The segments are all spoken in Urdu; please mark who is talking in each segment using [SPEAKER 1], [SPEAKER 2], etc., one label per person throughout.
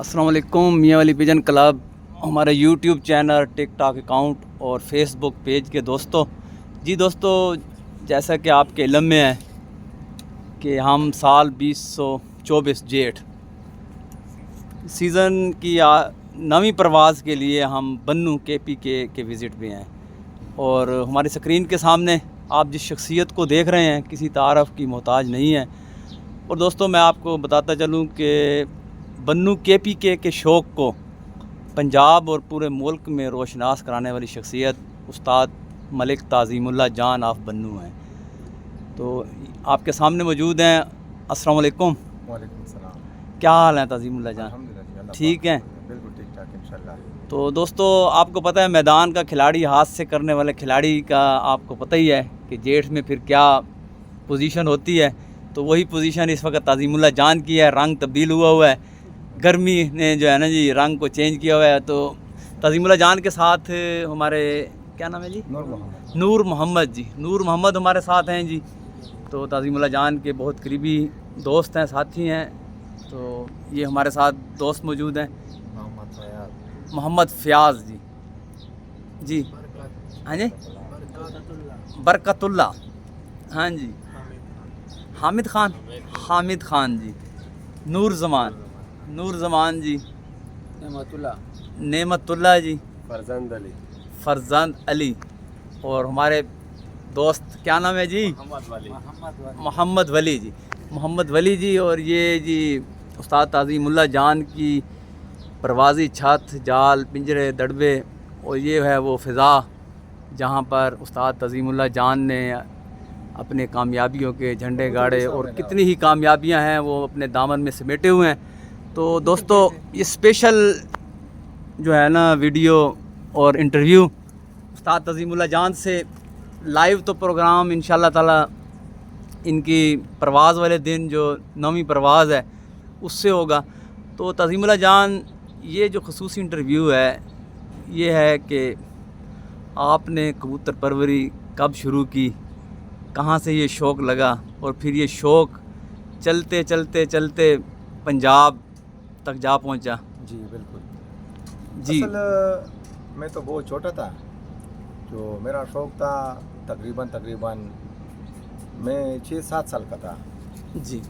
[SPEAKER 1] السلام علیکم. میاں والی پیجن کلب ہمارے یوٹیوب چینل، ٹک ٹاک اکاؤنٹ اور فیس بک پیج کے دوستوں، دوستو جیسا کہ آپ کے علم میں ہے کہ ہم سال 2024 جیٹھ سیزن کی نویں پرواز کے لیے ہم بنوں KPK کے وزٹ پہ ہیں، اور ہماری سکرین کے سامنے آپ جس شخصیت کو دیکھ رہے ہیں کسی تعارف کی محتاج نہیں ہے. اور دوستوں میں آپ کو بتاتا چلوں کہ بنوں KPK کے شوق کو پنجاب اور پورے ملک میں روشناس کرانے والی شخصیت استاد ملک تعظیم اللہ جان آف بنوں ہیں. تو آپ کے سامنے موجود ہیں. السلام علیکم.
[SPEAKER 2] وعلیکم السلام.
[SPEAKER 1] کیا حال ہیں تعظیم اللہ جان؟
[SPEAKER 2] الحمدللہ
[SPEAKER 1] ٹھیک ہیں؟
[SPEAKER 2] بالکل ٹھیک ٹھاک انشاءاللہ.
[SPEAKER 1] تو دوستو آپ کو پتہ ہے میدان کا کھلاڑی، ہاتھ سے کرنے والے کھلاڑی کا آپ کو پتہ ہی ہے کہ جیٹھ میں پھر کیا پوزیشن ہوتی ہے. تو وہی پوزیشن اس وقت تعظیم اللہ جان کی ہے. رنگ تبدیل ہوا ہے، گرمی نے جو ہے نا جی رنگ کو چینج کیا ہوا ہے. تو تعظیم اللہ جان کے ساتھ ہمارے کیا نام ہے جی؟ نور محمد جی. نور محمد ہمارے ساتھ ہیں جی. تو تعظیم اللہ جان کے بہت قریبی دوست ہیں، ساتھی ہیں. تو یہ ہمارے ساتھ دوست موجود ہیں. محمد فیاض جی ہاں جی، برکت اللہ ہاں جی، حامد خان جی، نور زمان جی، نعمت اللہ جی، فرزند علی، اور ہمارے دوست کیا نام ہے جی؟ محمد ولی جی. اور یہ جی استاد تعظیم اللہ جان کی پروازی چھت، جال، پنجرے، دڑبے، اور یہ ہے وہ فضا جہاں پر استاد تعظیم اللہ جان نے اپنے کامیابیوں کے جھنڈے گاڑے، اور کتنی ہی کامیابیاں ہیں وہ اپنے دامن میں سمیٹے ہوئے ہیں. تو دوستو یہ اسپیشل جو ہے نا ویڈیو اور انٹرویو استاد تعظیم اللہ جان سے لائیو تو پروگرام انشاءاللہ تعالی ان کی پرواز والے دن جو 9ویں پرواز ہے اس سے ہوگا. تو تعظیم اللہ جان یہ جو خصوصی انٹرویو ہے یہ ہے کہ آپ نے کبوتر پروری کب شروع کی، کہاں سے یہ شوق لگا، اور پھر یہ شوق چلتے چلتے چلتے پنجاب تک جا پہنچا.
[SPEAKER 2] جی بالکل
[SPEAKER 1] جی.
[SPEAKER 2] اصل میں تو بہت چھوٹا تھا. جو میرا شوق تھا تقریباً میں 6-7 سال کا تھا
[SPEAKER 1] جی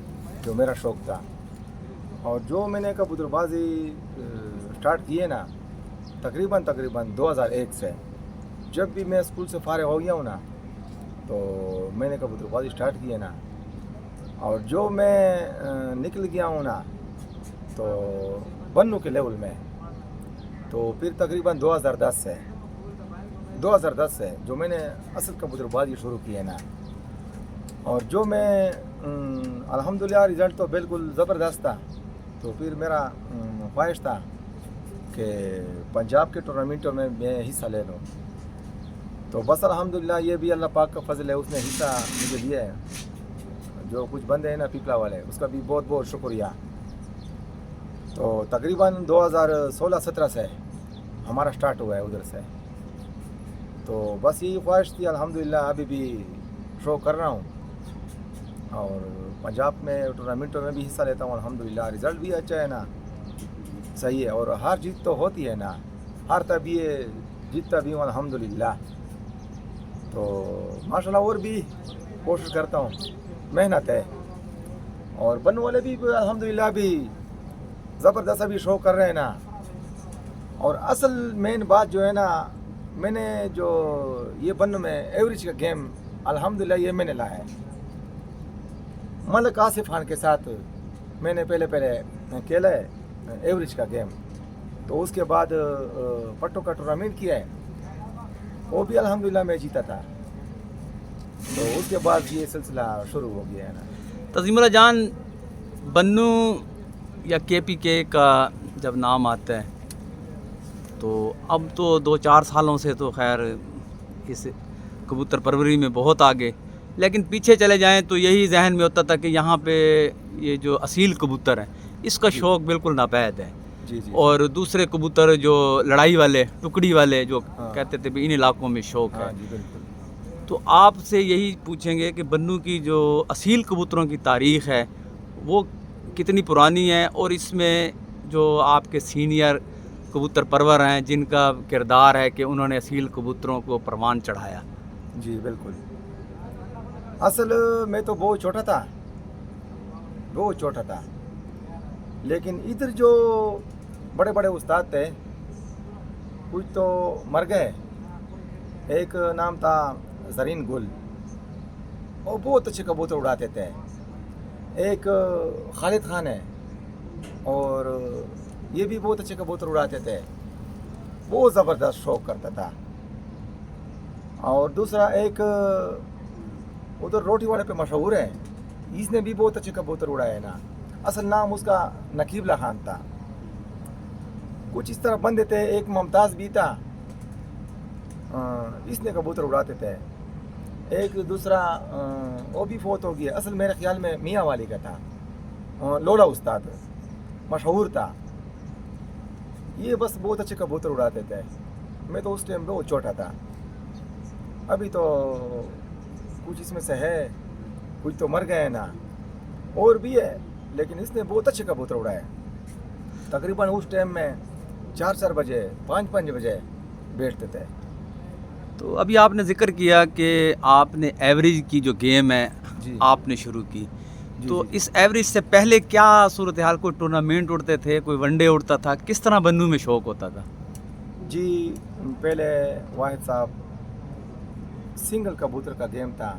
[SPEAKER 2] جو میرا شوق تھا. اور جو میں نے کبوتر بازی سٹارٹ کیے نا تقریباً 2001 سے، جب بھی میں اسکول سے فارغ ہو گیا ہوں نا تو میں نے کبوتر بازی سٹارٹ کیے نا. اور جو میں نکل گیا ہوں نا تو بنوں کے لیول میں، تو پھر تقریباً 2010 سے جو میں نے اصل کبوتر بازی شروع کی ہے نا، اور جو میں الحمدللہ رزلٹ تو بالکل زبردست تھا. تو پھر میرا خواہش تھا کہ پنجاب کے ٹورنامنٹوں میں حصہ لے لوں. تو بس الحمدللہ یہ بھی اللہ پاک کا فضل ہے، اس نے حصہ مجھے دیا ہے. جو کچھ بندے ہیں نا پیپلا والے، اس کا بھی بہت بہت شکریہ. تو تقریباً 2016-17 سے ہمارا سٹارٹ ہوا ہے ادھر سے. تو بس یہی خواہش تھی. الحمدللہ ابھی بھی شو کر رہا ہوں، اور پنجاب میں ٹورنامنٹوں میں بھی حصہ لیتا ہوں. الحمدللہ رزلٹ بھی اچھا ہے نا، صحیح ہے. اور ہار جیت تو ہوتی ہے نا، ہارتا بھی ہے جیتتا بھی ہوں الحمدللہ. تو ماشاءاللہ اور بھی کوشش کرتا ہوں، محنت ہے. اور بنوں والے بھی الحمدللہ بھی زبردست ابھی شو کر رہے ہیں نا. اور اصل مین بات جو ہے نا، میں نے جو یہ بنوں میں ایوریج کا گیم الحمدللہ یہ میں نے لایا ہے. ملک آصف خان کے ساتھ میں نے پہلے کھیلا ہے ایوریج کا گیم. تو اس کے بعد پٹوں کا ٹورنامنٹ کیا ہے، وہ بھی الحمدللہ میں جیتا تھا. تو اس کے بعد یہ سلسلہ شروع ہو گیا ہے نا.
[SPEAKER 1] تعظیم اللہ جان، بنوں یا KPK کا جب نام آتا ہے تو اب تو 2-4 سالوں سے تو خیر اس کبوتر پروری میں بہت آگے، لیکن پیچھے چلے جائیں تو یہی ذہن میں ہوتا تھا کہ یہاں پہ یہ جو اصیل کبوتر ہیں اس کا شوق بالکل ناپید ہے.
[SPEAKER 2] جی.
[SPEAKER 1] اور دوسرے کبوتر جو لڑائی والے، ٹکڑی والے جو کہتے تھے بھی ان علاقوں میں شوق ہے.
[SPEAKER 2] جی بالکل.
[SPEAKER 1] تو آپ سے یہی پوچھیں گے کہ بنوں کی جو اصیل کبوتروں کی تاریخ ہے وہ کتنی پرانی ہے، اور اس میں جو آپ کے سینئر کبوتر پرور ہیں جن کا کردار ہے کہ انہوں نے اصیل کبوتروں کو پروان چڑھایا؟
[SPEAKER 2] جی بالکل. اصل میں تو بہت چھوٹا تھا لیکن ادھر جو بڑے بڑے استاد تھے کچھ تو مر گئے. ایک نام تھا زرین گل، وہ بہت اچھے کبوتر اڑاتے تھے. ایک خالد خان ہے اور یہ بھی بہت اچھے کبوتر اڑاتے تھے، بہت زبردست شوق کرتا تھا. اور دوسرا ایک ادھر روٹی والے پہ مشہور ہے، اس نے بھی بہت اچھے کبوتر اڑائے نا. اصل نام اس کا نقیب اللہ خان تھا. کچھ اس طرح بندے تھے. ایک ممتاز بھی تھا، اس نے کبوتر اڑاتے تھے. ایک دوسرا وہ بھی فوت ہو گیا. اصل میرے خیال میں میاں والی کا تھا، لولا استاد مشہور تھا. یہ بس بہت اچھے کبوتر اڑاتے تھے. میں تو اس ٹائم بہت چھوٹا تھا. ابھی تو کچھ اس میں سے ہے، کچھ تو مر گئے نا، اور بھی ہے، لیکن اس نے بہت اچھے کبوتر اڑائے. تقریباً اس ٹائم میں 4 بجے 5 بجے بیٹھتے تھے.
[SPEAKER 1] تو ابھی آپ نے ذکر کیا کہ آپ نے ایوریج کی جو گیم ہے
[SPEAKER 2] جی
[SPEAKER 1] آپ نے شروع کی، تو
[SPEAKER 2] جی.
[SPEAKER 1] اس ایوریج سے پہلے کیا صورتحال؟ کوئی ٹورنامنٹ اڑتے تھے، کوئی ون ڈے اڑتا تھا، کس طرح بندوں میں شوق ہوتا تھا؟
[SPEAKER 2] جی پہلے واحد صاحب سنگل کبوتر کا گیم تھا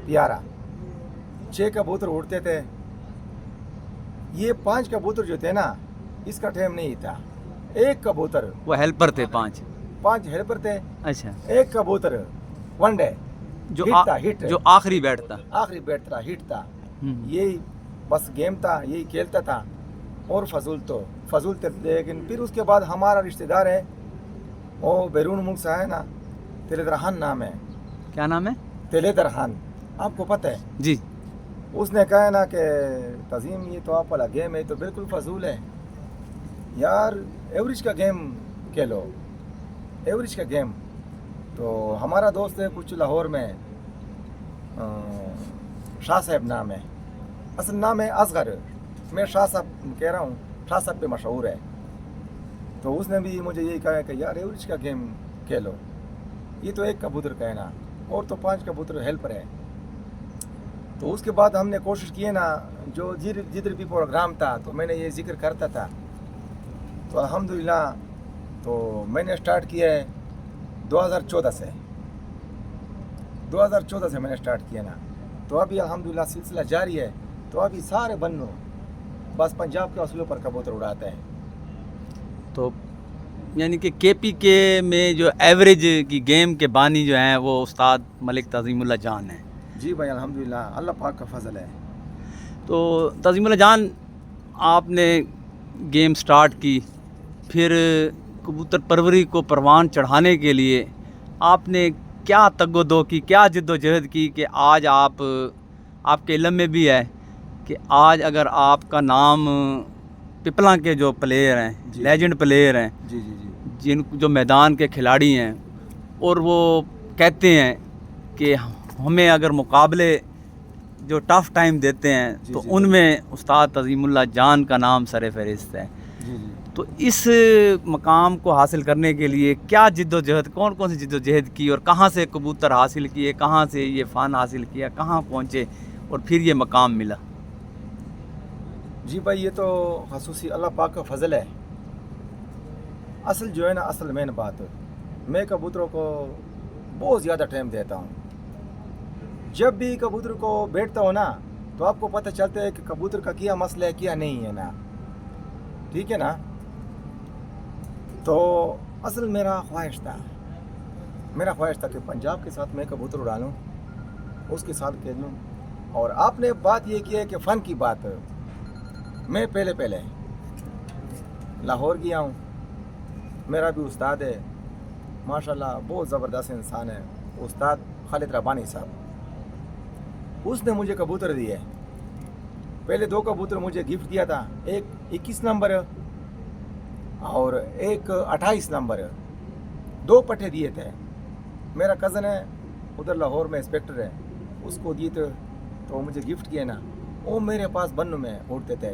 [SPEAKER 2] پیارا. 6 کبوتر اڑتے تھے. یہ 5 کبوتر جو تھے نا، اس کا ٹائم نہیں تھا. ایک کبوتر،
[SPEAKER 1] وہ ہیلپر تھے 5
[SPEAKER 2] ہیلپر تھے.
[SPEAKER 1] اچھا.
[SPEAKER 2] ایک کبوتر ون ڈے
[SPEAKER 1] جو آخری بیٹھتا.
[SPEAKER 2] آخری بیٹ تھا، ہٹ تھا. یہی بس گیم تھا، یہی کھیلتا تھا. اور فضول تھے. لیکن پھر اس کے بعد ہمارا رشتہ دار ہے، وہ بیرون ملک سے ہے نا، تیلیدر خان نام ہے.
[SPEAKER 1] کیا نام ہے؟
[SPEAKER 2] تیلیدر خان، آپ کو پتہ ہے؟
[SPEAKER 1] جی.
[SPEAKER 2] اس نے کہا نا کہ تظیم یہ تو آپ والا گیم ہے تو بالکل فضول ہے یار، ایوریج کا گیم کھیلو، ایوریج کا گیم. تو ہمارا دوست ہے کچھ لاہور میں، شاہ صاحب نام ہے. اصل نام ہے اصغر، میں شاہ صاحب کہہ رہا ہوں، شاہ صاحب پہ مشہور ہے. تو اس نے بھی مجھے یہی کہا کہ یار ایوریج کا گیم کھیلو. یہ تو ایک کبوتر کا ہے نا، اور تو 5 کبوتر ہیلپر ہے. تو اس کے بعد ہم نے کوشش کی ہے نا، جو جدھر بھی پروگرام تھا تو میں نے یہ ذکر کرتا تھا. تو الحمدللہ تو میں نے اسٹارٹ کیا ہے 2014 سے میں نے اسٹارٹ کیا نا. تو ابھی الحمدللہ سلسلہ جاری ہے. تو ابھی سارے بنو بس پنجاب کے اصولوں پر کبوتر اڑاتے ہیں.
[SPEAKER 1] تو یعنی کہ کے پی کے میں جو ایوریج کی گیم کے بانی جو ہیں وہ استاد ملک تظیم اللہ جان ہیں.
[SPEAKER 2] جی بھائی الحمدللہ، اللہ پاک کا فضل ہے.
[SPEAKER 1] تو تظیم اللہ جان، آپ نے گیم سٹارٹ کی، پھر کبوتر پروری کو پروان چڑھانے کے لیے آپ نے کیا تگ و دو کی، کیا جد و جہد کی کہ آج آپ کے علم میں بھی ہے کہ آج اگر آپ کا نام پپلاں کے جو پلیئر ہیں، لیجنڈ پلیئر ہیں، جو میدان کے کھلاڑی ہیں، اور وہ کہتے ہیں کہ ہمیں اگر مقابلے جو ٹف ٹائم دیتے ہیں تو ان میں استاد تظیم اللہ جان کا نام سر فہرست ہے. تو اس مقام کو حاصل کرنے کے لیے کیا جد و جہد، کون سی جد و جہد کی، اور کہاں سے کبوتر حاصل کیے، کہاں سے یہ فن حاصل کیا، کہاں پہنچے اور پھر یہ مقام ملا؟
[SPEAKER 2] جی بھائی، یہ تو خصوصی اللہ پاک کا فضل ہے. اصل جو ہے نا، اصل مین بات، میں کبوتروں کو بہت زیادہ ٹائم دیتا ہوں. جب بھی کبوتر کو بیٹھتا ہوں نا تو آپ کو پتہ چلتا ہے کہ کبوتر کا کیا مسئلہ ہے، کیا نہیں ہے نا. ٹھیک ہے نا. تو اصل میرا خواہش تھا کہ پنجاب کے ساتھ میں کبوتر اڑا لوں، اس کے ساتھ کھیل لوں. اور آپ نے بات یہ کی ہے کہ فن کی بات، میں پہلے لاہور گیا ہوں. میرا بھی استاد ہے ماشاءاللہ، بہت زبردست انسان ہے، استاد خالد ربانی صاحب. اس نے مجھے کبوتر دیے. پہلے 2 کبوتر مجھے گفٹ دیا تھا، ایک 21 نمبر اور ایک 28 نمبر. 2 پٹھے دیے تھے. میرا کزن ہے ادھر لاہور میں انسپیکٹر ہے، اس کو دیے تھے تو مجھے گفٹ کیے نا. وہ میرے پاس بنو میں اڑتے تھے.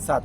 [SPEAKER 2] 7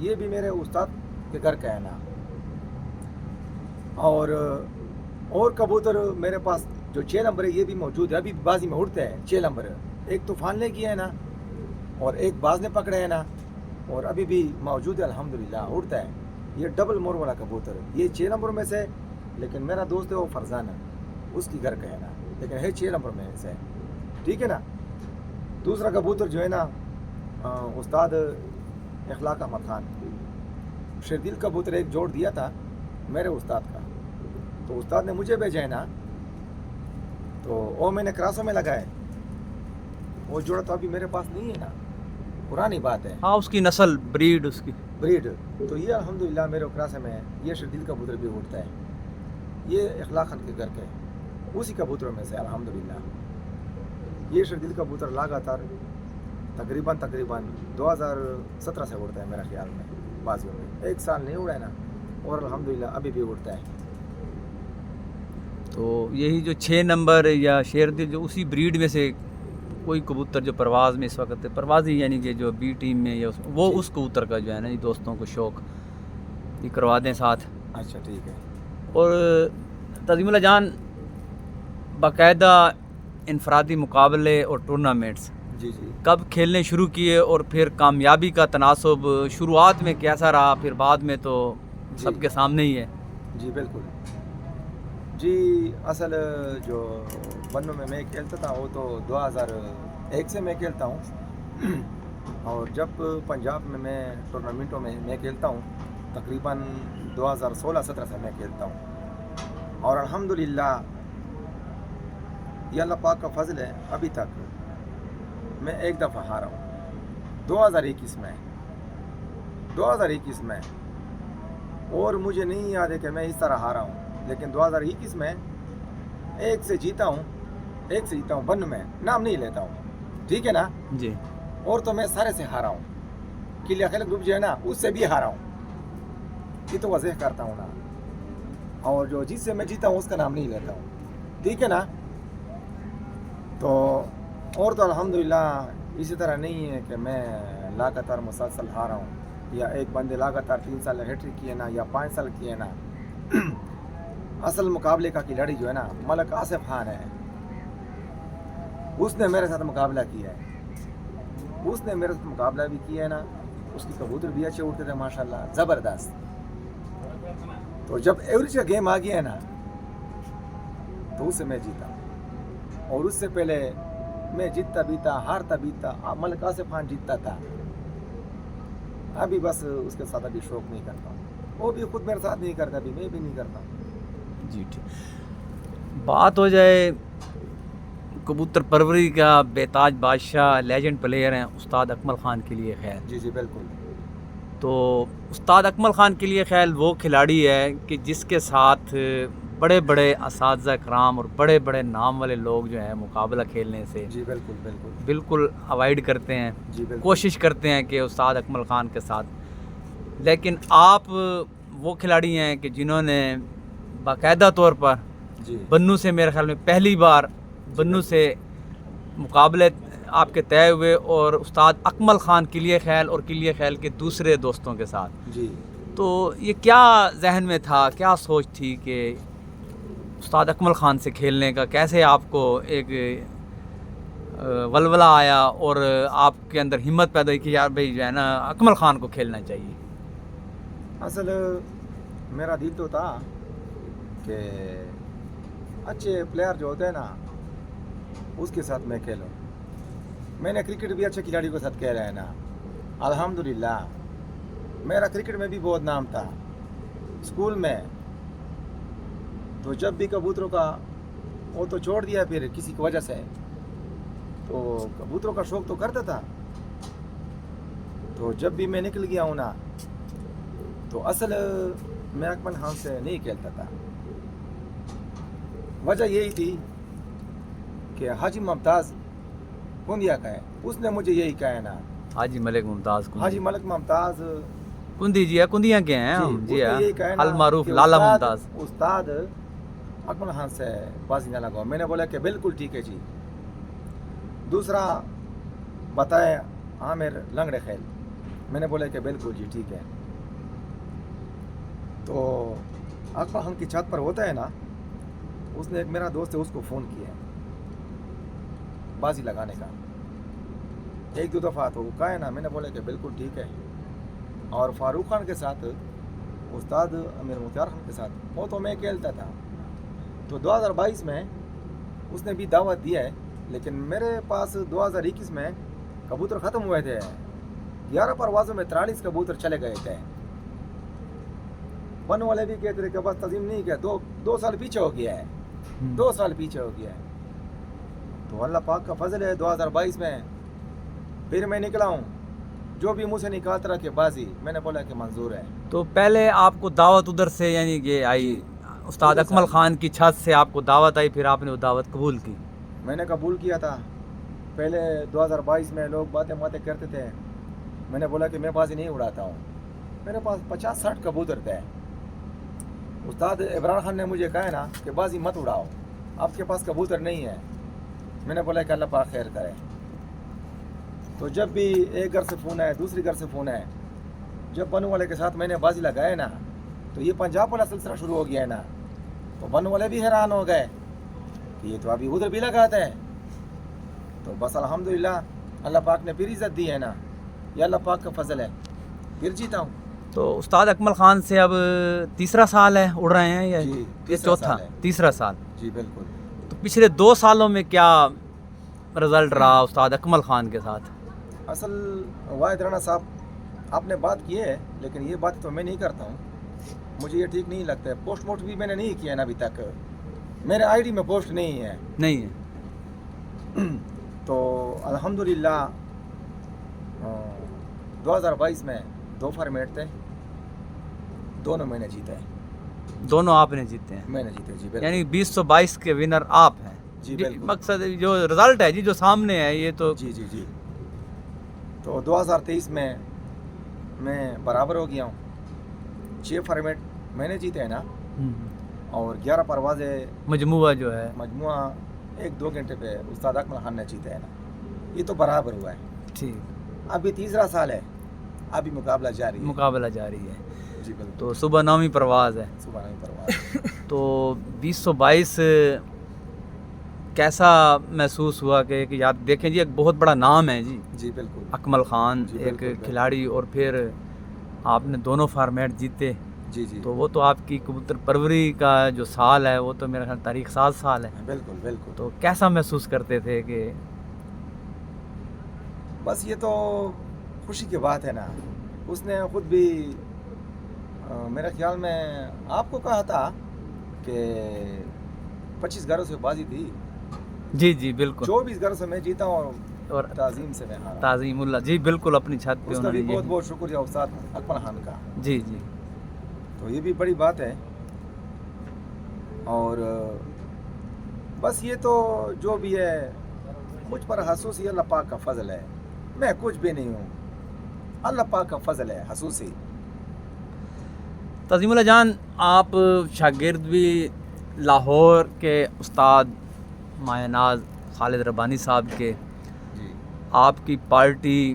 [SPEAKER 2] یہ بھی میرے استاد کے گھر کا ہے نا. اور کبوتر میرے پاس جو 6 نمبر ہے یہ بھی موجود ہے, ابھی بازی میں اڑتا ہے 6 نمبر. ایک طوفان نے کیا ہے نا اور ایک باز نے پکڑا ہے نا, اور ابھی بھی موجود ہے الحمدللہ, اڑتا ہے. یہ ڈبل مور والا کبوتر ہے, یہ 6 نمبر میں سے, لیکن میرا دوست ہے وہ فرزان ہے, اس کی گھر کا ہے نا, لیکن ہے 6 نمبر میں سے, ٹھیک ہے نا. دوسرا کبوتر جو ہے نا استاد اخلاق احمد خان, شردل کبوتر ایک جوڑ دیا تھا میرے استاد کا, تو استاد نے مجھے بھیجا ہے نا, تو وہ میں نے کراسوں میں لگائے. وہ جوڑا تو ابھی میرے پاس نہیں ہے نا, پرانی بات ہے.
[SPEAKER 1] ہاں, اس کی نسل بریڈ, اس کی
[SPEAKER 2] بریڈ تو یہ الحمدللہ میرے کراسے میں ہے. یہ شردل کبوتر بھی اڑتا ہے, یہ اخلاق خان کے گھر کے اسی کبوتروں میں سے الحمدللہ. یہ شردل کبوتر لگاتار تقریباً 2017 سے اڑتا ہے میرا خیال میں بازیوں میں. 1 سال نہیں اڑا ہے نا, اور الحمدللہ ابھی بھی اڑتا ہے.
[SPEAKER 1] تو یہی جو 6 نمبر یا شیردل جو اسی بریڈ میں سے کوئی کبوتر جو پرواز میں اس وقت پروازی, یعنی کہ جو بی ٹیم میں یا وہ
[SPEAKER 2] جی.
[SPEAKER 1] اس کبوتر کا جو ہے نا یہ دوستوں کو شوق یہ کروا دیں ساتھ.
[SPEAKER 2] اچھا ٹھیک ہے.
[SPEAKER 1] اور تنظیم اللہ جان, باقاعدہ انفرادی مقابلے اور ٹورنامنٹس
[SPEAKER 2] جی جی
[SPEAKER 1] کب کھیلنے شروع کیے, اور پھر کامیابی کا تناسب شروعات میں کیسا رہا, پھر بعد میں تو سب کے سامنے ہی ہے.
[SPEAKER 2] جی بالکل جی. اصل جو بنوں میں کھیلتا تھا وہ تو 2001 سے میں کھیلتا ہوں, اور جب پنجاب میں ٹورنامنٹوں میں کھیلتا ہوں تقریباً 2016-17 سے میں کھیلتا ہوں. اور الحمدللہ یہ اللہ پاک کا فضل ہے, ابھی تک میں ایک دفعہ ہارا ہوں 2021 میں, اور مجھے نہیں یاد ہے کہ میں اس طرح ہارا ہوں. لیکن 2021 میں ایک سے جیتا ہوں بن میں, نام نہیں لیتا ہوں, ٹھیک ہے نا
[SPEAKER 1] جی.
[SPEAKER 2] اور تو میں سارے سے ہارا ہوں. قلعہ خیل گروپ جو ہے نا اس سے بھی ہارا ہوں, یہ تو واضح کرتا ہوں نا. اور جو جس سے میں جیتا ہوں اس کا نام نہیں لیتا ہوں, ٹھیک ہے نا. تو اور تو الحمدللہ اسی طرح نہیں ہے کہ میں لگاتار مسلسل ہارا ہوں, یا ایک بندے لگاتار 3 سال ہیٹرک کیے نا یا 5 سال کیے نا. اصل مقابلے کا کھلاڑی جو ہے نا ملک آصف خان ہے, اس نے میرے ساتھ مقابلہ کیا بھی کیا ہے نا. اس کی کبوتر بھی اچھے اڑتے تھے ماشاءاللہ, زبردست. تو جب ایوریج کا گیم آ گیا ہے نا تو اس سے میں جیتا, اور اس سے پہلے میں جیتتا بیتا ہارتا بیتا ملک آصف خان جیتتا تھا. ابھی بس اس کے ساتھ ابھی شوق نہیں کرتا ہوں, وہ بھی خود میرے ساتھ نہیں کرتا, ابھی میں بھی نہیں کرتا.
[SPEAKER 1] جی ٹھیک. بات ہو جائے کبوتر پروری کا, بے تاج بادشاہ لیجنڈ پلیئر ہیں استاد اکمل خان کے لیے خیر.
[SPEAKER 2] جی جی بالکل.
[SPEAKER 1] تو استاد اکمل خان کے لیے خیر وہ کھلاڑی ہے کہ جس کے ساتھ بڑے بڑے اساتذہ کرام اور بڑے بڑے نام والے لوگ جو ہیں مقابلہ کھیلنے سے
[SPEAKER 2] جی بالکل
[SPEAKER 1] بالکل اوائڈ کرتے ہیں,
[SPEAKER 2] جی بالکل.
[SPEAKER 1] کوشش کرتے ہیں کہ استاد اکمل خان کے ساتھ. لیکن آپ وہ کھلاڑی ہیں کہ جنہوں نے باقاعدہ طور پر
[SPEAKER 2] جی
[SPEAKER 1] بنو سے, میرے خیال میں پہلی بار بنو سے مقابلے آپ کے طے ہوئے, اور استاد اکمل خان کلیہ خیل اور کلیہ خیل کے دوسرے دوستوں کے ساتھ.
[SPEAKER 2] جی.
[SPEAKER 1] تو یہ کیا ذہن میں تھا, کیا سوچ تھی کہ استاد اکمل خان سے کھیلنے کا, کیسے آپ کو ایک ولولہ آیا اور آپ کے اندر ہمت پیدا ہوئی کہ یار بھائی جو ہے نا اکمل خان کو کھیلنا چاہیے؟
[SPEAKER 2] اصل میرا دل تو تھا کہ اچھے پلیئر جو ہوتے ہیں نا اس کے ساتھ میں کھیلوں. میں نے کرکٹ بھی اچھے کھلاڑی کے ساتھ کھیلا ہے نا الحمدللہ. میرا کرکٹ میں بھی بہت نام تھا اسکول میں. تو جب بھی کبوتروں کا وہ تو چھوڑ دیا پھر کسی کی وجہ سے, تو کبوتروں کا شوق تو کرتا تھا. تو جب بھی میں نکل گیا ہوں نا تو اصل میں اکمل خان سے نہیں کھیلتا تھا. وجہ یہی تھی کہ حاجی ممتاز کندیا کا ہے, اس نے مجھے یہی کہا ہے نا.
[SPEAKER 1] حاجی ملک ممتاز
[SPEAKER 2] حاجی ملک ممتاز
[SPEAKER 1] کندی جی ہے, کندیاں کے ہیں ہم جی
[SPEAKER 2] اس نے یہی کہا ہے نا
[SPEAKER 1] المعروف
[SPEAKER 2] کہ
[SPEAKER 1] لالا ممتاز.
[SPEAKER 2] استاد اکمل خان سے بازی نہ لگاؤ. میں نے بولا کہ بالکل ٹھیک ہے جی. دوسرا بتائے عامر لنگڑے خیل, میں نے بولا کہ بالکل جی ٹھیک ہے. تو اکبر خان کی چھت پر ہوتا ہے نا, اس نے ایک میرا دوست ہے اس کو فون کیا ہے بازی لگانے کا. ایک دو دفعہ تو وہ کہا ہے نا, میں نے بولا کہ بالکل ٹھیک ہے. اور فاروق خان کے ساتھ, استاد امیر مختار خان کے ساتھ وہ تو میں کھیلتا تھا. تو 2022 میں اس نے بھی دعوت دیا ہے, لیکن میرے پاس 2021 میں کبوتر ختم ہوئے تھے. 11 پروازوں میں 43 کبوتر چلے گئے تھے. بن والے بھی کہتے تھے کہ بس تنظیم نہیں کیا, 2 سال پیچھے ہو گیا ہے, 2 سال پیچھے ہو گیا ہے. تو اللہ پاک کا فضل ہے 2022 میں پھر میں نکلا ہوں. جو بھی مجھ سے نکالتا رہا کہ بازی, میں نے بولا کہ منظور ہے.
[SPEAKER 1] تو پہلے آپ کو دعوت ادھر سے یعنی کہ آئی استاد اکمل خان کی چھت سے آپ کو دعوت آئی, پھر آپ نے وہ دعوت قبول کی؟
[SPEAKER 2] میں نے قبول کیا تھا. پہلے 2022 میں لوگ باتیں کرتے تھے, میں نے بولا کہ میں بازی نہیں اڑاتا ہوں. میرے پاس 50-60 کبوتر تھے. استاد عمران خان نے مجھے کہا نا کہ بازی مت اڑاؤ, آپ کے پاس کبوتر نہیں ہے. میں نے بولا کہ اللہ پاک خیر کرے. تو جب بھی ایک گھر سے فون ہے, دوسری گھر سے فون ہے, جب بنو والے کے ساتھ میں نے بازی لگائے نا, تو یہ پنجاب والا سلسلہ شروع ہو گیا ہے نا. تو بنو والے بھی حیران ہو گئے کہ یہ تو ابھی ادھر بھی لگاتے ہیں. تو بس الحمدللہ اللہ پاک نے پھر عزت دی ہے نا, یہ اللہ پاک کا فضل ہے, پھر جیتا ہوں.
[SPEAKER 1] تو استاد اکمل خان سے اب تیسرا سال ہے اڑ رہے ہیں یا
[SPEAKER 2] جی,
[SPEAKER 1] یہ چوتھا؟ تیسرا سال.
[SPEAKER 2] جی بالکل.
[SPEAKER 1] تو پچھلے 2 سالوں میں کیا رزلٹ رہا استاد اکمل خان کے ساتھ؟
[SPEAKER 2] اصل واحد رانا صاحب آپ نے بات کی ہے, لیکن یہ بات تو میں نہیں کرتا ہوں, مجھے یہ ٹھیک نہیں لگتا ہے. پوسٹ مارٹم بھی میں نے نہیں کیا ہے نا ابھی تک, میرے آئی ڈی میں پوسٹ نہیں ہے.
[SPEAKER 1] نہیں ہے.
[SPEAKER 2] تو الحمدللہ 2022 میں 2 فارمیٹ تھے, دونوں میں نے جیتا ہے.
[SPEAKER 1] دونوں آپ نے جیتے ہیں؟
[SPEAKER 2] میں نے جیتے جی بالکل.
[SPEAKER 1] یعنی 2022 کے ونر آپ ہیں.
[SPEAKER 2] جی بالکل.
[SPEAKER 1] مقصد جو رزلٹ ہے جی جو سامنے ہے یہ تو
[SPEAKER 2] جی جی جی. تو 2023 میں برابر ہو گیا ہوں. 6 فارمیٹ میں نے جیتے ہیں نا, اور 11 پروازیں
[SPEAKER 1] مجموعہ جو ہے
[SPEAKER 2] مجموعہ 1-2 گھنٹے پہ استاد اکمل خان نے جیتے ہیں نا, یہ تو برابر ہوا ہے.
[SPEAKER 1] ٹھیک.
[SPEAKER 2] ابھی تیسرا سال ہے, ابھی مقابلہ جاری ہے.
[SPEAKER 1] مقابلہ جاری ہے.
[SPEAKER 2] جی بالکل.
[SPEAKER 1] تو صبح 9ویں پرواز ہے.
[SPEAKER 2] صبح 9ویں پرواز.
[SPEAKER 1] تو 2022 کیسا محسوس ہوا کہ یاد دیکھیں جی ایک بہت بڑا نام ہے جی.
[SPEAKER 2] جی بالکل.
[SPEAKER 1] اکمل خان
[SPEAKER 2] جی
[SPEAKER 1] ایک
[SPEAKER 2] بالکل.
[SPEAKER 1] کھلاڑی, اور پھر آپ نے دونوں فارمیٹ جیتے.
[SPEAKER 2] جی جی.
[SPEAKER 1] تو وہ تو آپ کی کبوتر پروری کا جو سال ہے وہ تو میرا خیال تاریخ ساز سال ہے.
[SPEAKER 2] بالکل بالکل.
[SPEAKER 1] تو کیسا محسوس کرتے تھے کہ
[SPEAKER 2] بس یہ تو خوشی کی بات ہے نا. اس نے خود بھی میرے خیال میں آپ کو کہا تھا کہ 25 گھروں سے بازی تھی.
[SPEAKER 1] جی جی بالکل.
[SPEAKER 2] 24 گھروں سے میں جیتا ہوں اور تعظیم سے میں ہارا.
[SPEAKER 1] تعظیم اللہ جی بالکل اپنی چھت پہ
[SPEAKER 2] اس کا
[SPEAKER 1] انہوں نے
[SPEAKER 2] بھی بہت بہت شکریہ استاد اکمل خان کا.
[SPEAKER 1] جی جی.
[SPEAKER 2] تو یہ بھی بڑی بات ہے. اور بس یہ تو جو بھی ہے مجھ پر خصوصی اللہ پاک کا فضل ہے. میں کچھ بھی نہیں ہوں, اللہ پاک کا فضل ہے خصوصی.
[SPEAKER 1] تعظیم اللہ جان, آپ شاگرد بھی لاہور کے استاد مایہ ناز خالد ربانی صاحب کے.
[SPEAKER 2] جی.
[SPEAKER 1] آپ کی پارٹی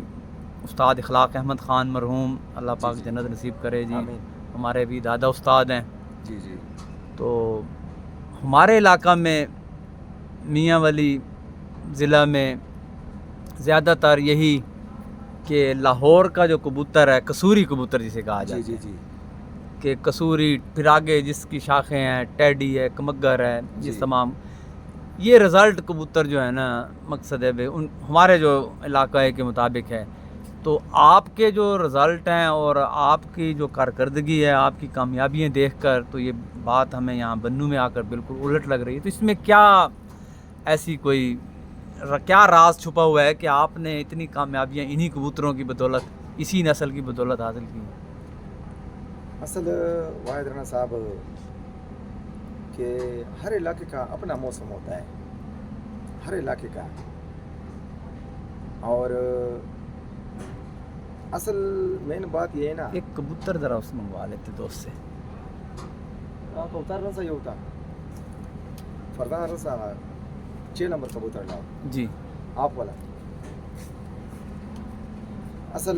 [SPEAKER 1] استاد اخلاق احمد خان مرحوم, اللہ پاک
[SPEAKER 2] جی.
[SPEAKER 1] جنت نصیب کرے جی.
[SPEAKER 2] آمین.
[SPEAKER 1] ہمارے بھی دادا استاد ہیں.
[SPEAKER 2] جی جی.
[SPEAKER 1] تو ہمارے علاقہ میں میاں ولی ضلع میں زیادہ تر یہی کہ لاہور کا جو کبوتر ہے, کسوری کبوتر جسے کہا جاتا ہے.
[SPEAKER 2] جی جی.
[SPEAKER 1] کہ کسوری, پھر آگے جس کی شاخیں ہیں ٹیڈی ہے, کمگر ہے, یہ تمام یہ رزلٹ کبوتر جو ہے نا, مقصد ہے ہمارے جو علاقے کے مطابق ہے. تو آپ کے جو رزلٹ ہیں اور آپ کی جو کارکردگی ہے, آپ کی کامیابیاں دیکھ کر تو یہ بات ہمیں یہاں بنو میں آ کر بالکل الٹ لگ رہی ہے. تو اس میں کیا ایسی کوئی کیا راز چھپا ہوا ہے کہ آپ نے اتنی کامیابیاں انہی کبوتروں کی بدولت, اسی نسل کی بدولت حاصل کی ہیں؟
[SPEAKER 2] اصل واحد رانا صاحب کہ ہر علاقے کا اپنا موسم ہوتا ہے, ہر علاقے کا. اور اصل مین بات یہ ہے نا,
[SPEAKER 1] ایک کبوتر ذرا اس منگوا لیتے دوست سے.
[SPEAKER 2] آپ کا اتارنا صحیح ہوتا فرزان رسا 6 نمبر کبوتر لاؤ
[SPEAKER 1] جی
[SPEAKER 2] آپ والا. اصل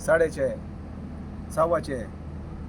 [SPEAKER 2] 6:30 6:15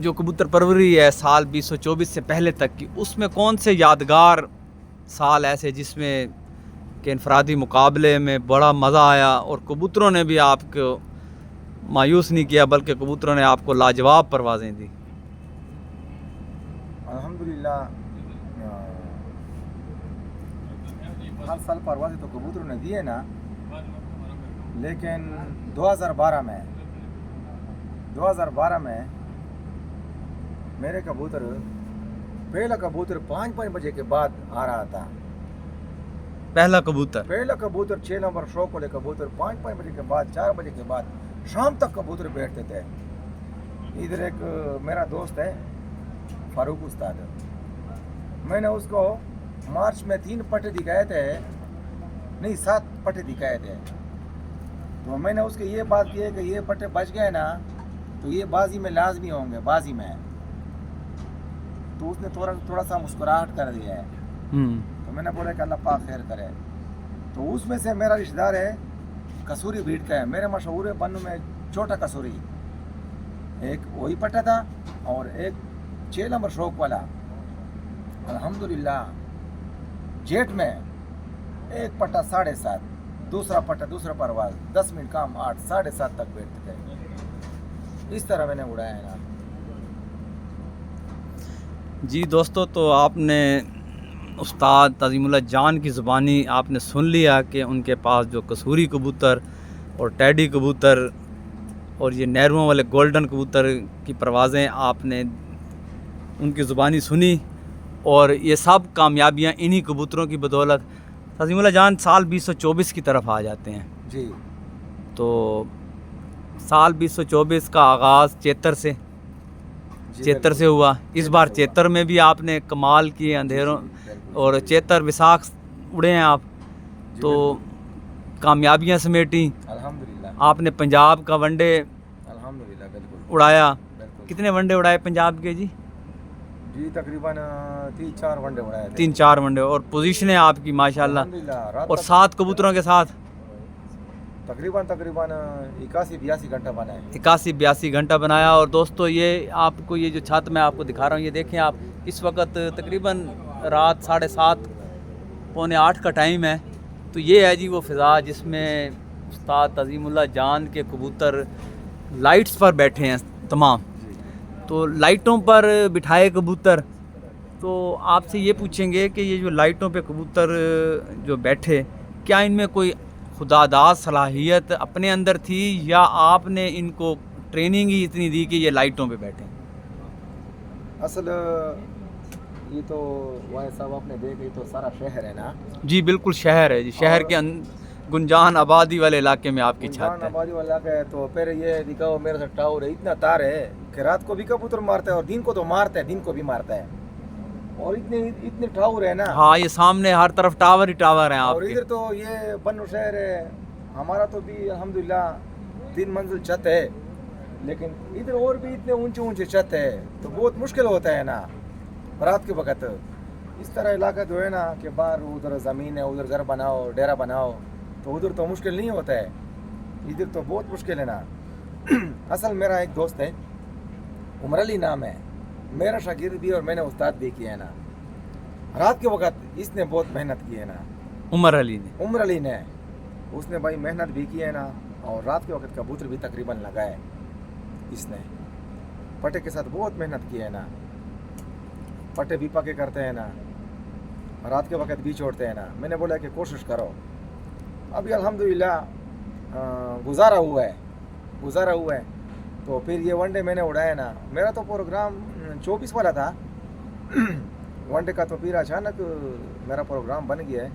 [SPEAKER 1] جو کبوتر پروری ہے سال 2024 سے پہلے تک کی، اس میں کون سے یادگار سال ایسے جس میں کہ انفرادی مقابلے میں بڑا مزہ آیا اور کبوتروں نے بھی آپ کو مایوس نہیں کیا بلکہ کبوتروں نے آپ کو لاجواب پروازیں دی؟
[SPEAKER 2] الحمدللہ ہر سال پروازیں تو کبوتروں نے دیے نا، لیکن 2012 میں میرے کبوتر پہلا کبوتر 5 بجے کے بعد آ رہا تھا.
[SPEAKER 1] پہلا کبوتر
[SPEAKER 2] 6 نمبر شوق والے کبوتر 5 بجے کے بعد 4 بجے کے بعد شام تک کبوتر بیٹھتے تھے. ادھر ایک میرا دوست ہے فاروق استاد، میں نے اس کو مارچ میں 3 پٹے دکھائے تھے، نہیں 7 پٹے دکھائے تھے. تو میں نے اس کے یہ بات کی ہے کہ یہ پٹے بچ گئے نا تو یہ بازی میں لازمی ہوں گے، بازی میں. تو اس نے تھوڑا سا مسکراہٹ کر دیا ہے. تو میں نے بولا کہ اللہ پاک خیر کرے. تو اس میں سے میرا رشتہ دار ہے کسوری بھیٹ کا ہے، میرے مشہور ہے بنو میں چھوٹا کسوری. ایک وہی پٹا تھا اور ایک 6 نمبر شوق والا. الحمدللہ جیٹ میں ایک پٹا 7.5، دوسرا پٹا دوسرا پرواز 10 منٹ کام 8 7.5 تک بیٹھتے تھے. اس طرح میں نے اڑایا ہے نا.
[SPEAKER 1] جی دوستو، تو آپ نے استاد تعظیم اللہ جان کی زبانی آپ نے سن لیا کہ ان کے پاس جو کسوری کبوتر اور ٹیڈی کبوتر اور یہ نیرووں والے گولڈن کبوتر کی پروازیں آپ نے ان کی زبانی سنی، اور یہ سب کامیابیاں انہی کبوتروں کی بدولت. تعظیم اللہ جان سال 2024 کی طرف آ جاتے ہیں.
[SPEAKER 2] جی،
[SPEAKER 1] تو سال 2024 کا آغاز چیتر سے ہوا. اس بار چیتر میں بھی آپ نے کمال کیے اندھیروں، اور چیتر وساکھ اڑے ہیں آپ، تو کامیابیاں سمیٹیں.
[SPEAKER 2] الحمدللہ
[SPEAKER 1] آپ نے پنجاب کا ون ڈے
[SPEAKER 2] الحمدللہ بالکل
[SPEAKER 1] اڑایا.
[SPEAKER 2] بالکل.
[SPEAKER 1] کتنے ون ڈے اڑائے پنجاب کے جی؟
[SPEAKER 2] جی تقریباً 3-4 ون ڈے اڑائے تھے.
[SPEAKER 1] 3-4 ون ڈے، اور پوزیشنیں آپ کی ماشاءاللہ،
[SPEAKER 2] الحمدللہ
[SPEAKER 1] اور 7 کبوتروں کے ساتھ
[SPEAKER 2] تقریباً 81-82 گھنٹہ بنائے.
[SPEAKER 1] 81-82 گھنٹہ بنایا. اور دوستو یہ آپ کو یہ جو چھت میں آپ کو دکھا رہا ہوں، یہ دیکھیں آپ، اس وقت تقریباً رات 7:30 پونے 8 کا ٹائم ہے. تو یہ ہے جی وہ فضا جس میں استاد تعظیم اللہ جان کے کبوتر لائٹس پر بیٹھے ہیں تمام. تو لائٹوں پر بٹھائے کبوتر. تو آپ سے یہ پوچھیں گے کہ یہ جو لائٹوں پہ کبوتر جو بیٹھے، کیا ان میں کوئی خداداد صلاحیت اپنے اندر تھی، یا آپ نے ان کو ٹریننگ ہی اتنی دی کہ یہ لائٹوں پہ بیٹھیں؟
[SPEAKER 2] اصل یہ تو وائے صاحب آپ نے دیکھ، یہ تو سارا شہر ہے نا.
[SPEAKER 1] جی بالکل شہر ہے جی. شہر کے گنجان آبادی والے علاقے میں آپ کی چھت ہے.
[SPEAKER 2] آبادی والا علاقہ ہے. تو پھر یہ دکھاؤ میرے سے ٹاور ہے، اتنا تار ہے کہ رات کو بھی کبوتر مارتا ہے اور دن کو تو مارتا ہے، دن کو بھی مارتا ہے. اور اتنے ٹاور ہے نا.
[SPEAKER 1] ہاں یہ سامنے ہر طرف ٹاور ہی ٹاور ہیں آپ
[SPEAKER 2] اور
[SPEAKER 1] کے.
[SPEAKER 2] ادھر تو یہ بنو شہر ہے ہمارا، تو بھی الحمدللہ 3 منزل چھت ہے، لیکن ادھر اور بھی اتنے اونچے چھت ہے تو بہت مشکل ہوتا ہے نا رات کے وقت. اس طرح علاقہ جو ہے نا کہ باہر ادھر زمین ہے، ادھر گھر بناؤ ڈیرا بناؤ، تو ادھر تو مشکل نہیں ہوتا ہے، ادھر تو بہت مشکل ہے نا. اصل میرا ایک دوست ہے عمر علی نام ہے، میرا شاگرد بھی اور میں نے استاد بھی کیا ہے نا. رات کے وقت اس نے بہت محنت کی ہے نا.
[SPEAKER 1] عمر علی نے
[SPEAKER 2] اس نے بھائی محنت بھی کی ہے نا، اور رات کے وقت کبوتر بھی تقریباً لگائے. اس نے پٹے کے ساتھ بہت محنت کی ہے نا. پٹے بھی پکے کرتے ہیں نا، رات کے وقت بھی چھوڑتے ہیں نا. میں نے بولا کہ کوشش کرو. ابھی الحمدللہ گزارا ہوا ہے. تو پھر یہ ون ڈے میں نے اڑایا نا. میرا تو پروگرام 24 والا تھا ون ڈے کا، تو پھر اچانک میرا پروگرام بن گیا ہے.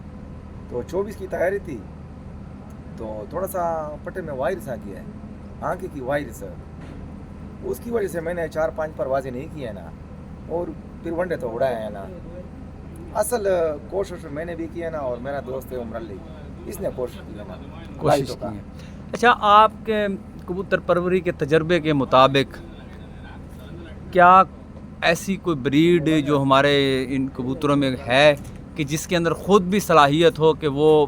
[SPEAKER 2] تو 24 کی تیاری تھی، تو تھوڑا سا پٹے میں وائرس آ گیا ہے، آنکھ کی وائرس. اس کی وجہ سے میں نے 4-5 پروازیں نہیں کی ہے نا، اور پھر ون ڈے تو اڑایا ہے نا. اصل کوشش میں نے بھی کی ہے نا، اور میرا دوست ہے عمر علی، اس نے کوشش کی ہے نا.
[SPEAKER 1] کوشش کی ہے. اچھا، آپ کے کبوتر پروری کے تجربے کے مطابق کیا ایسی کوئی بریڈ جو ہمارے ان کبوتروں میں ہے کہ جس کے اندر خود بھی صلاحیت ہو کہ وہ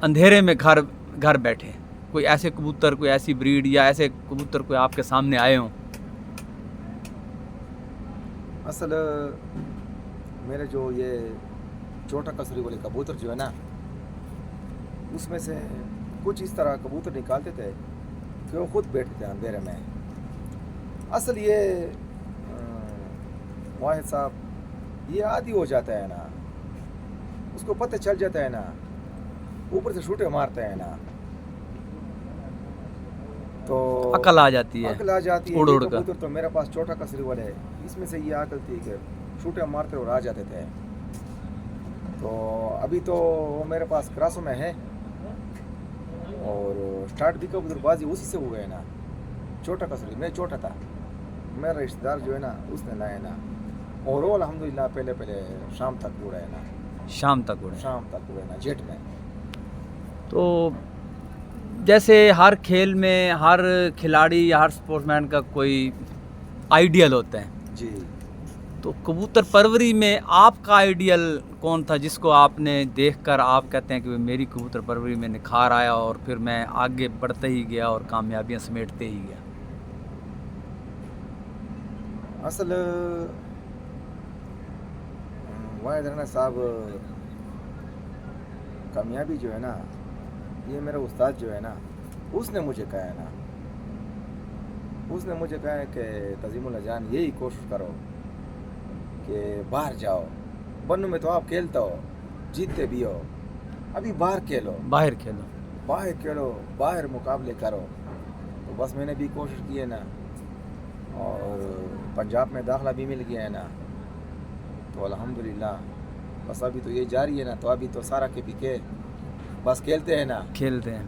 [SPEAKER 1] اندھیرے میں گھر بیٹھے؟ کوئی ایسے کبوتر، کوئی ایسی بریڈ یا ایسے کبوتر کوئی آپ کے سامنے آئے ہوں؟
[SPEAKER 2] اصل میرے جو یہ چھوٹا کسری والے کبوتر جو ہے نا اس میں سے کچھ اس طرح کبوتر نکالتے تھے کہ وہ خود بیٹھتے تھے اندھیرے میں. اصل یہ واحد صاحب یہ عادی ہو جاتا ہے نا, اس کو پتہ چل جاتا ہے نا, اوپر سے شوٹے مارتے ہیں نا تو
[SPEAKER 1] عقل آ جاتی ہے,
[SPEAKER 2] عقل آ جاتی ہے.
[SPEAKER 1] اڑ اڑ
[SPEAKER 2] یہ
[SPEAKER 1] کر
[SPEAKER 2] کبوتر تو میرے پاس چھوٹا کسری والے اس میں سے یہ عقل تھی کہ شوٹے مارتے اور آ جاتے تھے. تو ابھی تو وہ میرے پاس کراسوں میں ہے اور سٹارٹ بھی کبوتر بازی اسی سے ہوئے نا. چھوٹا کسری میں چھوٹا تھا, میرا رشتہ دار جو ہے نا اس نے لایا نا, اور وہ الحمدللہ پہلے شام تک اڑا ہے نا,
[SPEAKER 1] شام تک اڑے.
[SPEAKER 2] شام تک اڑے نا جیٹ میں.
[SPEAKER 1] تو جیسے ہر کھیل میں ہر کھلاڑی یا ہر سپورٹس مین کا کوئی آئیڈیل ہوتا ہے,
[SPEAKER 2] جی
[SPEAKER 1] تو کبوتر پروری میں آپ کا آئیڈیل کون تھا جس کو آپ نے دیکھ کر آپ کہتے ہیں کہ میری کبوتر پروری میں نکھار آیا اور پھر میں آگے بڑھتے ہی گیا اور کامیابیاں سمیٹتے ہی گیا؟
[SPEAKER 2] اصل واحد رہنا صاحب کامیابی جو ہے نا یہ میرا استاد جو ہے نا اس نے مجھے کہا ہے نا, اس نے مجھے کہا ہے کہ تزیم اللہ جان یہی کوشش کرو کہ باہر جاؤ, بنو میں تو آپ کھیلتا ہو جیتتے بھی ہو, ابھی باہر کھیلو,
[SPEAKER 1] باہر کھیلو,
[SPEAKER 2] باہر کھیلو, باہر مقابلے کرو. تو بس میں نے بھی کوشش کی ہے نا اور پنجاب میں داخلہ بھی مل گیا ہے نا, تو الحمدللہ بس ابھی تو یہ جاری ہے نا. تو ابھی تو سارا کے پی کے بس کھیلتے ہیں نا,
[SPEAKER 1] کھیلتے ہیں.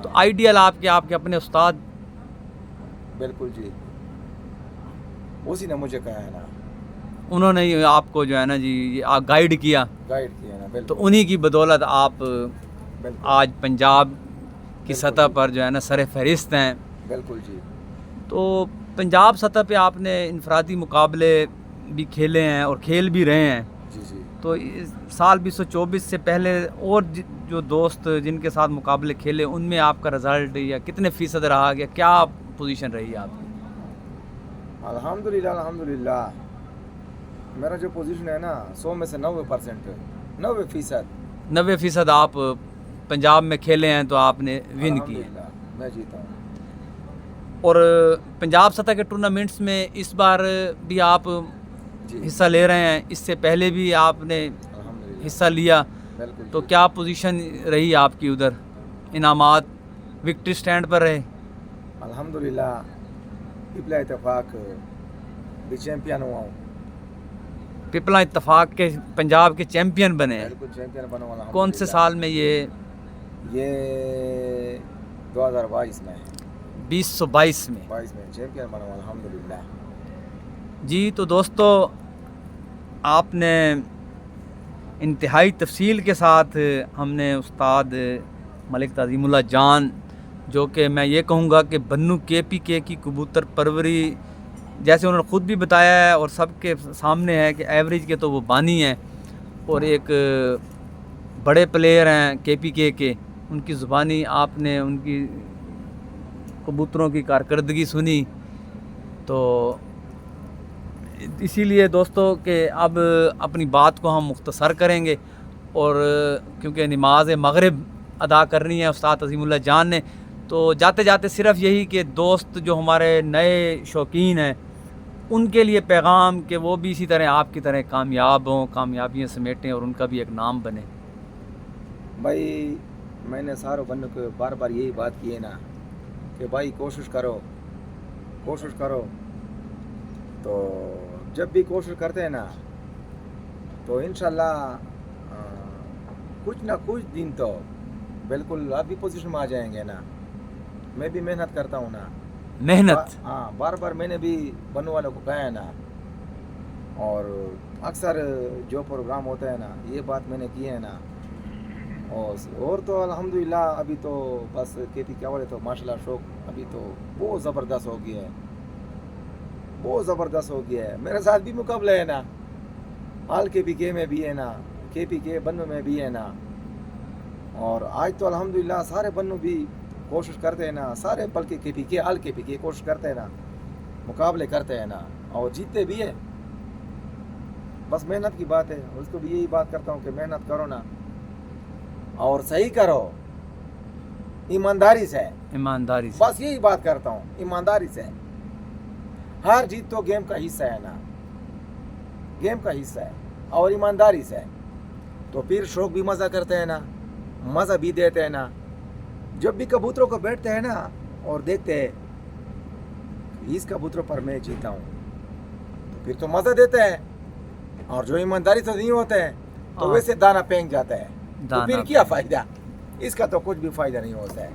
[SPEAKER 1] تو آئیڈیل آپ کے اپنے استاد؟
[SPEAKER 2] بالکل جی, اسی نے مجھے کہا ہے نا,
[SPEAKER 1] انہوں نے ہی آپ کو جو ہے نا جی گائیڈ کیا,
[SPEAKER 2] گائیڈ کیا نا. بالکل,
[SPEAKER 1] تو انہی کی بدولت آپ
[SPEAKER 2] بالکل
[SPEAKER 1] آج پنجاب کی سطح پر جو ہے نا سر فہرست ہیں.
[SPEAKER 2] بالکل جی.
[SPEAKER 1] تو پنجاب سطح پہ آپ نے انفرادی مقابلے بھی کھیلے ہیں اور کھیل بھی رہے ہیں.
[SPEAKER 2] جی جی.
[SPEAKER 1] تو اس سال 2024 سے پہلے اور جو دوست جن کے ساتھ مقابلے کھیلے ان میں آپ کا رزلٹ یا کتنے فیصد رہا گیا, کیا پوزیشن رہی ہے آپ کی؟
[SPEAKER 2] الحمدللہ میرا جو پوزیشن ہے نا 100 میں سے 90%, 90%.
[SPEAKER 1] 90% آپ پنجاب میں کھیلے ہیں تو آپ نے ون کیے,
[SPEAKER 2] میں جیتا ہوں.
[SPEAKER 1] اور پنجاب سطح کے ٹورنامنٹس میں اس بار بھی آپ حصہ لے رہے ہیں, اس سے پہلے بھی آپ نے حصہ لیا, تو کیا پوزیشن رہی آپ کی ادھر؟ انعامات وکٹری سٹینڈ پر رہے؟
[SPEAKER 2] الحمدللہ پپلا اتفاق بھی چیمپئن ہوا ہوں.
[SPEAKER 1] پپلا اتفاق کے پنجاب کے چیمپئن بنے ہیں؟
[SPEAKER 2] بالکل چیمپئن بنا ہوا.
[SPEAKER 1] کون سے سال میں یہ
[SPEAKER 2] 2022 میں
[SPEAKER 1] 2022 میں
[SPEAKER 2] 22 میں چیمپئن بنا ہوا الحمدللہ.
[SPEAKER 1] جی تو دوستو آپ نے انتہائی تفصیل کے ساتھ ہم نے استاد ملک تزیم اللہ جان, جو کہ میں یہ کہوں گا کہ بنو KPK کی کبوتر پروری جیسے انہوں نے خود بھی بتایا ہے اور سب کے سامنے ہے کہ ایوریج کے تو وہ بانی ہیں اور ایک بڑے پلیئر ہیں KPK کے, ان کی زبانی آپ نے ان کی کبوتروں کی کارکردگی سنی. تو اسی لیے دوستو کہ اب اپنی بات کو ہم مختصر کریں گے, اور کیونکہ نماز مغرب ادا کرنی ہے استاد تزیم اللہ جان نے, تو جاتے جاتے صرف یہی کہ دوست جو ہمارے نئے شوقین ہیں ان کے لیے پیغام کہ وہ بھی اسی طرح آپ کی طرح کامیاب ہوں, کامیابیاں سمیٹیں اور ان کا بھی ایک نام بنے.
[SPEAKER 2] بھائی میں نے ساروں بندوں کو بار بار یہی بات کی ہے نا کہ بھائی کوشش کرو, کوشش کرو. تو جب بھی کوشش کرتے ہیں نا تو انشاءاللہ کچھ نہ کچھ دن تو بالکل آپ بھی پوزیشن میں آ جائیں گے نا. میں بھی محنت کرتا ہوں نا,
[SPEAKER 1] محنت.
[SPEAKER 2] ہاں بار بار میں نے بھی بنو والوں کو کہا ہے نا, اور اکثر جو پروگرام ہوتا ہے نا یہ بات میں نے کی ہے نا. اور تو الحمدللہ ابھی تو بس KPK والے تو ماشاءاللہ شوق ابھی تو بہت زبردست ہو گیا ہے, بہت زبردست ہو گیا ہے. میرے ساتھ بھی مقابلہ ہے نا, آل KPK میں بھی ہے نا, KPK بنو میں بھی ہے نا. اور آج تو الحمدللہ سارے بنو بھی کوشش کرتے ہیں نا, سارے بلکہ KPK آل KPK کوشش کرتے ہیں نا, مقابلے کرتے ہیں نا اور جیتتے بھی ہیں. بس محنت کی بات ہے. اس کو بھی یہی بات کرتا ہوں کہ محنت کرو نا اور صحیح کرو ایمانداری سے.
[SPEAKER 1] ایمانداری سے.
[SPEAKER 2] بس یہی بات کرتا ہوں ایمانداری سے. ہار جیت تو گیم کا حصہ ہے نا, گیم کا حصہ ہے. اور ایمانداری سے تو پھر شوق بھی مزہ کرتے ہیں نا, مزہ بھی دیتے ہیں نا. جب بھی کبوتروں کو بیٹھتے ہیں نا اور دیکھتے ہیں اس کبوتروں پر میں جیتا ہوں تو پھر تو مزہ دیتے ہیں. اور جو ایمانداری سے نہیں ہوتے ہیں تو ویسے دانا پھینک جاتا ہے. تو پھر کیا فائدہ, اس کا تو کچھ بھی فائدہ نہیں ہوتا ہے.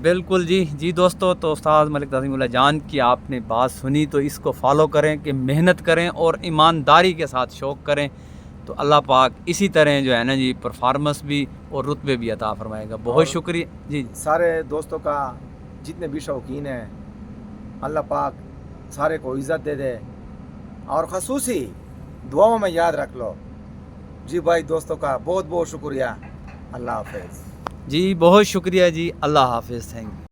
[SPEAKER 1] بالکل جی دوستو, تو استاد ملک تعظیم اللہ جان کی آپ نے بات سنی تو اس کو فالو کریں کہ محنت کریں اور ایمانداری کے ساتھ شوق کریں تو اللہ پاک اسی طرح جو ہے نا جی پرفارمنس بھی اور رتبے بھی عطا فرمائے گا. بہت شکریہ جی.
[SPEAKER 2] سارے دوستوں کا جتنے بھی شوقین ہیں اللہ پاک سارے کو عزت دے دے اور خصوصی دعاؤں میں یاد رکھ لو. جی بھائی دوستوں کا بہت بہت شکریہ. اللہ حافظ.
[SPEAKER 1] جی بہت شکریہ جی. اللہ حافظ. Thank you.